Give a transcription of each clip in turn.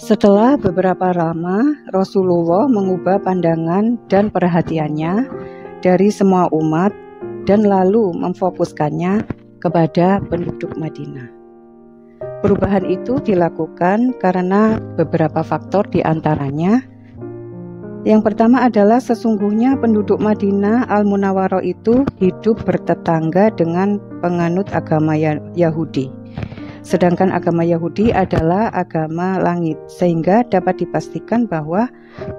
Setelah beberapa lama, Rasulullah mengubah pandangan dan perhatiannya dari semua umat dan lalu memfokuskannya kepada penduduk Madinah. Perubahan itu dilakukan karena beberapa faktor, di antaranya yang pertama adalah sesungguhnya penduduk Madinah Al-Munawwarah itu hidup bertetangga dengan penganut agama Yahudi. Sedangkan agama Yahudi adalah agama langit, sehingga dapat dipastikan bahwa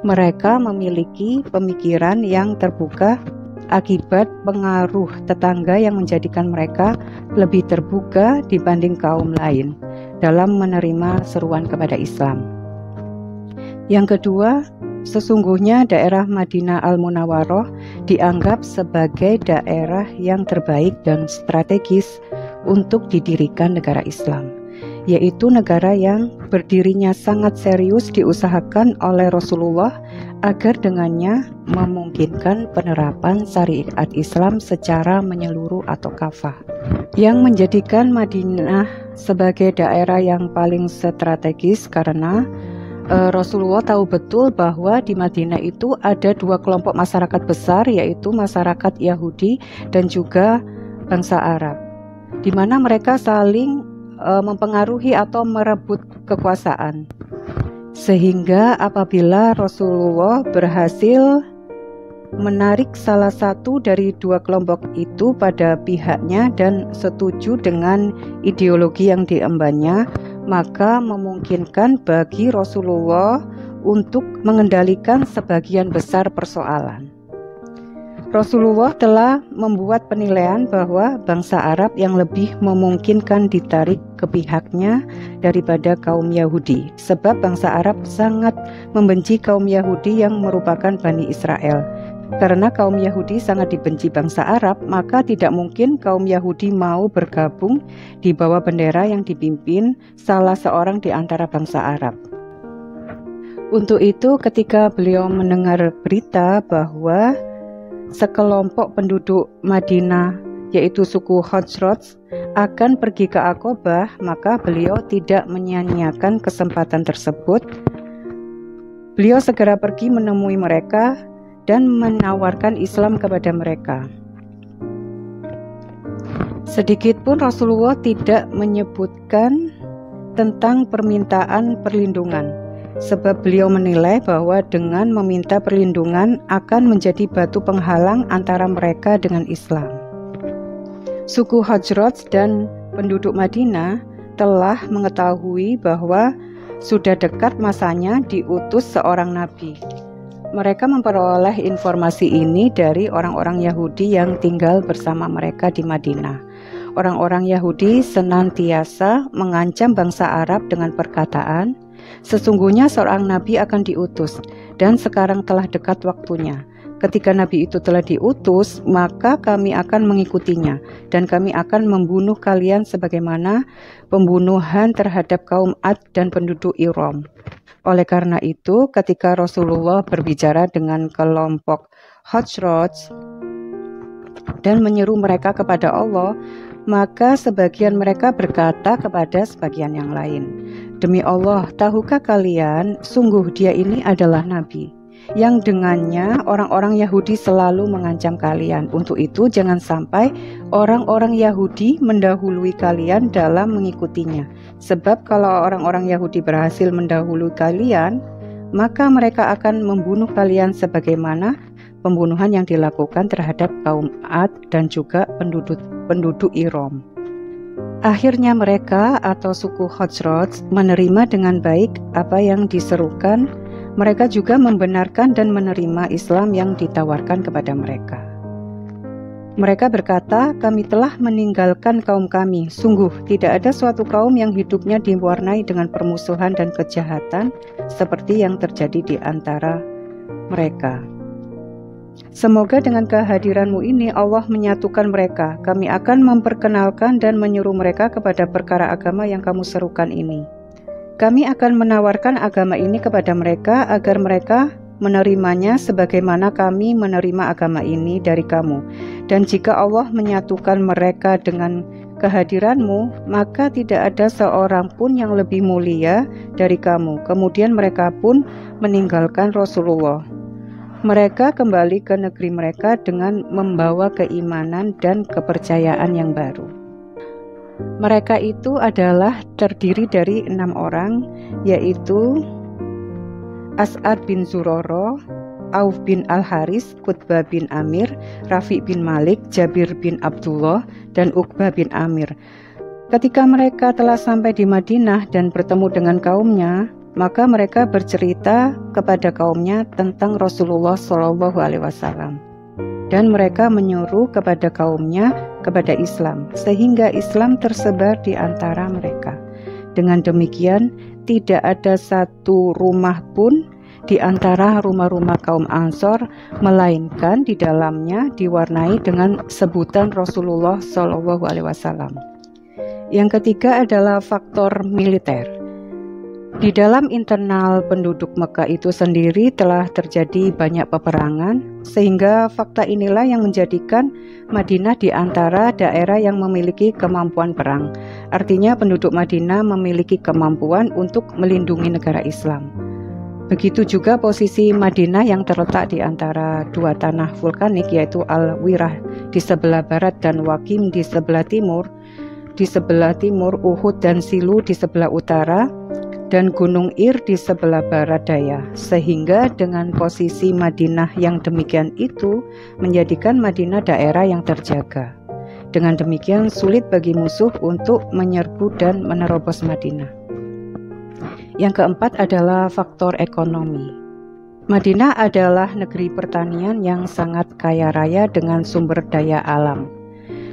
mereka memiliki pemikiran yang terbuka akibat pengaruh tetangga yang menjadikan mereka lebih terbuka dibanding kaum lain dalam menerima seruan kepada Islam. Yang kedua, sesungguhnya daerah Madinah Al-Munawwarah dianggap sebagai daerah yang terbaik dan strategis untuk didirikan negara Islam, yaitu negara yang berdirinya sangat serius diusahakan oleh Rasulullah agar dengannya memungkinkan penerapan syariat Islam secara menyeluruh atau kafah, yang menjadikan Madinah sebagai daerah yang paling strategis karena Rasulullah tahu betul bahwa di Madinah itu ada dua kelompok masyarakat besar, yaitu masyarakat Yahudi dan juga bangsa Arab, di mana mereka saling mempengaruhi atau merebut kekuasaan. Sehingga apabila Rasulullah berhasil menarik salah satu dari dua kelompok itu pada pihaknya dan setuju dengan ideologi yang diembannya, maka memungkinkan bagi Rasulullah untuk mengendalikan sebagian besar persoalan. Rasulullah telah membuat penilaian bahwa bangsa Arab yang lebih memungkinkan ditarik ke pihaknya daripada kaum Yahudi, sebab bangsa Arab sangat membenci kaum Yahudi yang merupakan Bani Israel. Karena kaum Yahudi sangat dibenci bangsa Arab, maka tidak mungkin kaum Yahudi mau bergabung di bawah bendera yang dipimpin salah seorang di antara bangsa Arab. Untuk itu, ketika beliau mendengar berita bahwa sekelompok penduduk Madinah, yaitu suku Khazraj, akan pergi ke Aqabah, maka beliau tidak menyia-nyiakan kesempatan tersebut. Beliau segera pergi menemui mereka dan menawarkan Islam kepada mereka. Sedikitpun Rasulullah tidak menyebutkan tentang permintaan perlindungan, sebab beliau menilai bahwa dengan meminta perlindungan akan menjadi batu penghalang antara mereka dengan Islam. Suku Khazraj dan penduduk Madinah telah mengetahui bahwa sudah dekat masanya diutus seorang nabi. Mereka memperoleh informasi ini dari orang-orang Yahudi yang tinggal bersama mereka di Madinah. Orang-orang Yahudi senantiasa mengancam bangsa Arab dengan perkataan, sesungguhnya seorang nabi akan diutus, dan sekarang telah dekat waktunya. Ketika nabi itu telah diutus, maka kami akan mengikutinya, dan kami akan membunuh kalian sebagaimana pembunuhan terhadap kaum Ad dan penduduk Iram. Oleh karena itu, ketika Rasulullah berbicara dengan kelompok Khazraj dan menyeru mereka kepada Allah, maka sebagian mereka berkata kepada sebagian yang lain, "Demi Allah, tahukah kalian, sungguh dia ini adalah nabi, yang dengannya orang-orang Yahudi selalu mengancam kalian. Untuk itu jangan sampai orang-orang Yahudi mendahului kalian dalam mengikutinya. Sebab kalau orang-orang Yahudi berhasil mendahului kalian, maka mereka akan membunuh kalian sebagaimana pembunuhan yang dilakukan terhadap kaum Ad dan juga penduduk Iram." Akhirnya mereka atau suku Khazraj menerima dengan baik apa yang diserukan. Mereka juga membenarkan dan menerima Islam yang ditawarkan kepada mereka. Mereka berkata, "Kami telah meninggalkan kaum kami. Sungguh tidak ada suatu kaum yang hidupnya diwarnai dengan permusuhan dan kejahatan seperti yang terjadi di antara mereka. Semoga dengan kehadiranmu ini Allah menyatukan mereka. Kami akan memperkenalkan dan menyuruh mereka kepada perkara agama yang kamu serukan ini. Kami akan menawarkan agama ini kepada mereka agar mereka menerimanya sebagaimana kami menerima agama ini dari kamu. Dan jika Allah menyatukan mereka dengan kehadiranmu, maka tidak ada seorang pun yang lebih mulia dari kamu. Kemudian mereka pun meninggalkan Rasulullah. Mereka kembali ke negeri mereka dengan membawa keimanan dan kepercayaan yang baru. Mereka itu adalah terdiri dari 6 orang, yaitu As'ad bin Zuroro, Auf bin Al-Haris, Qutbah bin Amir, Rafi bin Malik, Jabir bin Abdullah, dan Uqbah bin Amir. Ketika mereka telah sampai di Madinah dan bertemu dengan kaumnya, maka mereka bercerita kepada kaumnya tentang Rasulullah SAW. Dan mereka menyuruh kepada kaumnya kepada Islam, sehingga Islam tersebar di antara mereka. Dengan demikian, tidak ada satu rumah pun di antara rumah-rumah kaum Ansor, melainkan di dalamnya diwarnai dengan sebutan Rasulullah SAW. Yang ketiga adalah faktor militer. Di dalam internal penduduk Mekah itu sendiri telah terjadi banyak peperangan, sehingga fakta inilah yang menjadikan Madinah di antara daerah yang memiliki kemampuan perang. Artinya penduduk Madinah memiliki kemampuan untuk melindungi negara Islam. Begitu juga posisi Madinah yang terletak di antara dua tanah vulkanik, yaitu Al-Wirah di sebelah barat dan Waqim di sebelah timur. Di sebelah timur Uhud dan Silu di sebelah utara, dan Gunung Ir di sebelah barat daya, sehingga dengan posisi Madinah yang demikian itu menjadikan Madinah daerah yang terjaga. Dengan demikian sulit bagi musuh untuk menyerbu dan menerobos Madinah. Yang keempat adalah faktor ekonomi. Madinah adalah negeri pertanian yang sangat kaya raya dengan sumber daya alam,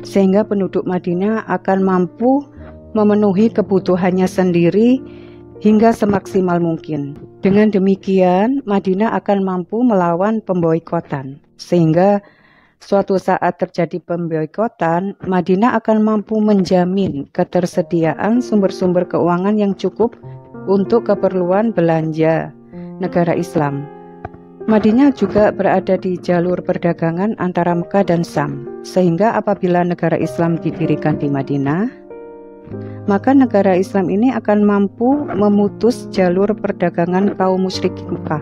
sehingga penduduk Madinah akan mampu memenuhi kebutuhannya sendiri hingga semaksimal mungkin. Dengan demikian, Madinah akan mampu melawan pemboikotan, sehingga suatu saat terjadi pemboikotan, Madinah akan mampu menjamin ketersediaan sumber-sumber keuangan yang cukup untuk keperluan belanja negara Islam. Madinah juga berada di jalur perdagangan antara Mekah dan Syam, sehingga apabila negara Islam didirikan di Madinah, maka negara Islam ini akan mampu memutus jalur perdagangan kaum musyrik Mekah,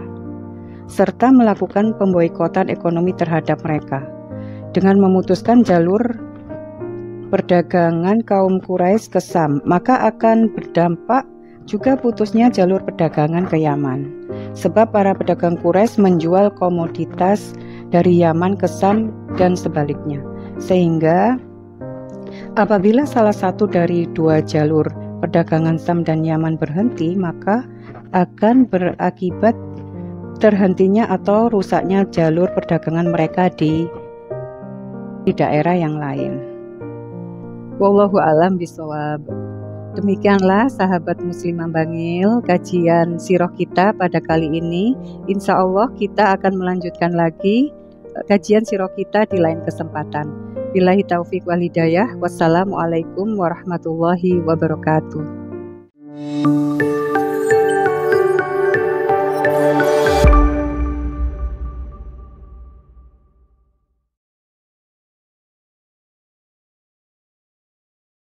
serta melakukan pemboikotan ekonomi terhadap mereka. Dengan memutuskan jalur perdagangan kaum Quraisy ke Syam, maka akan berdampak juga putusnya jalur perdagangan ke Yaman, sebab para pedagang Quraisy menjual komoditas dari Yaman ke Syam dan sebaliknya, sehingga apabila salah satu dari dua jalur perdagangan Syam dan Yaman berhenti, maka akan berakibat terhentinya atau rusaknya jalur perdagangan mereka di daerah yang lain. Wallahu a'lam bishawab. Demikianlah sahabat muslimah Bangil, kajian sirah kita pada kali ini. Insya Allah kita akan melanjutkan lagi kajian sirah kita di lain kesempatan. Billahi taufiq wal hidayah. Wassalamualaikum warahmatullahi wabarakatuh.